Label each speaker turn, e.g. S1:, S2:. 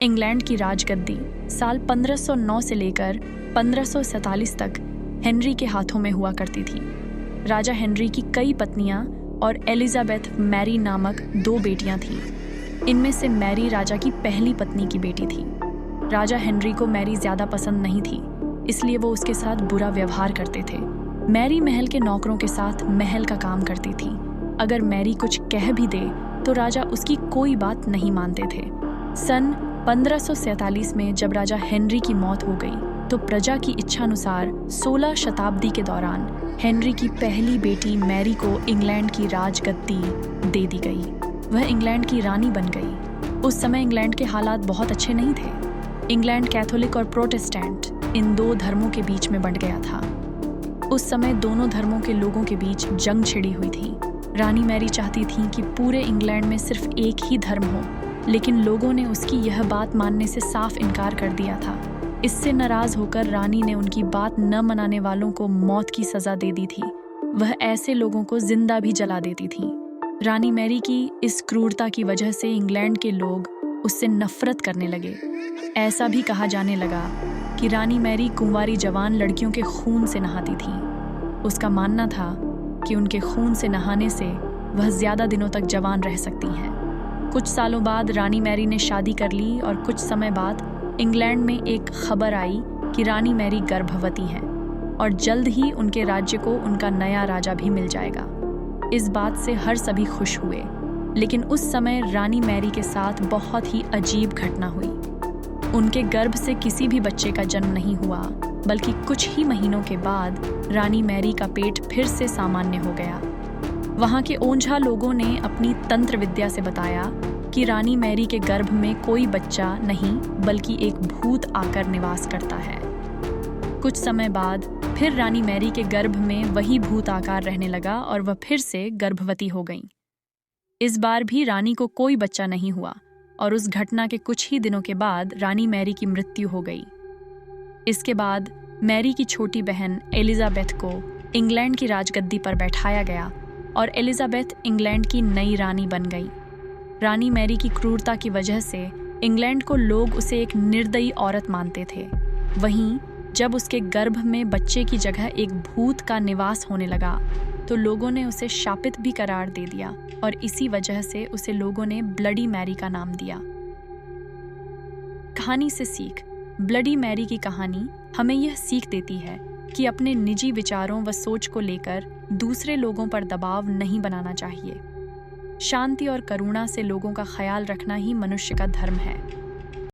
S1: England की राजगद्दी साल 1509 से लेकर 1547 तक हेनरी के हाथों में हुआ करती थी। राजा हेनरी की कई पत्नियां और एलिजाबेथ मैरी नामक 2 बेटियां थीं। इनमें से मैरी राजा की पहली पत्नी की बेटी थी। राजा हेनरी को मैरी ज्यादा पसंद नहीं थी, इसलिए वो उसके साथ बुरा व्यवहार करते थे। मैरी महल के नौकरों के साथ महल का काम करती थी। अगर मैरी कुछ कह भी दे तो राजा उसकी कोई बात नहीं मानते थे। सन 1547 में जब राजा हेनरी की मौत हो गई तो प्रजा की इच्छानुसार 16 शताब्दी के दौरान हेनरी की पहली बेटी मैरी को इंग्लैंड की राजगद्दी दे दी गई। वह इंग्लैंड की रानी बन गई। उस समय इंग्लैंड के हालात बहुत अच्छे नहीं थे। इंग्लैंड कैथोलिक और प्रोटेस्टेंट इन 2 धर्मों के बीच में बंट गया था। उस समय दोनों धर्मों के लोगों के बीच जंग छिड़ी हुई थी। रानी मैरी चाहती थी कि पूरे इंग्लैंड में सिर्फ एक ही धर्म हो, लेकिन लोगों ने उसकी यह बात मानने से साफ इनकार कर दिया था। इससे नाराज होकर रानी ने उनकी बात न मनाने वालों को मौत की सजा दे दी थी। वह ऐसे लोगों को जिंदा भी जला देती थी। रानी मैरी की इस क्रूरता की वजह से इंग्लैंड के लोग उससे नफरत करने लगे। ऐसा भी कहा जाने लगा कि रानी मैरी कुंवारी जवान लड़कियों के खून से नहाती थी। उसका मानना था कि उनके खून से नहाने से वह ज्यादा दिनों तक जवान रह सकती हैं। कुछ सालों बाद रानी मैरी ने शादी कर ली और कुछ समय बाद इंग्लैंड में एक खबर आई कि रानी मैरी गर्भवती हैं और जल्द ही उनके राज्य को उनका नया राजा भी मिल जाएगा। इस बात से हर सभी खुश हुए, लेकिन उस समय रानी मैरी के साथ बहुत ही अजीब घटना हुई। उनके गर्भ से किसी भी बच्चे का जन्म नहीं हुआ, बल्कि कुछ ही महीनों के बाद रानी मैरी का पेट फिर से सामान्य हो गया। वहां के ओंझा लोगों ने अपनी तंत्र विद्या से बताया कि रानी मैरी के गर्भ में कोई बच्चा नहीं बल्कि एक भूत आकर निवास करता है। कुछ समय बाद फिर रानी मैरी के गर्भ में वही भूत आकार रहने लगा और वह फिर से गर्भवती हो गईं। इस बार भी रानी को कोई बच्चा नहीं हुआ और उस घटना के कुछ ही दिनों के बाद रानी मैरी की मृत्यु हो गई। इसके बाद मैरी की छोटी बहन एलिजाबेथ को इंग्लैंड की राजगद्दी पर बैठाया गया और एलिजाबेथ इंग्लैंड की नई रानी बन गई। रानी मैरी की क्रूरता की वजह से इंग्लैंड को लोग उसे एक निर्दयी औरत मानते थे। वहीं जब उसके गर्भ में बच्चे की जगह एक भूत का निवास होने लगा तो लोगों ने उसे शापित भी करार दे दिया और इसी वजह से उसे लोगों ने ब्लडी मैरी का नाम दिया। कहानी से सीख। ब्लडी मैरी की कहानी हमें यह सीख देती है कि अपने निजी विचारों व सोच को लेकर दूसरे लोगों पर दबाव नहीं बनाना चाहिए। शांति और करुणा से लोगों का ख्याल रखना ही मनुष्य का धर्म है।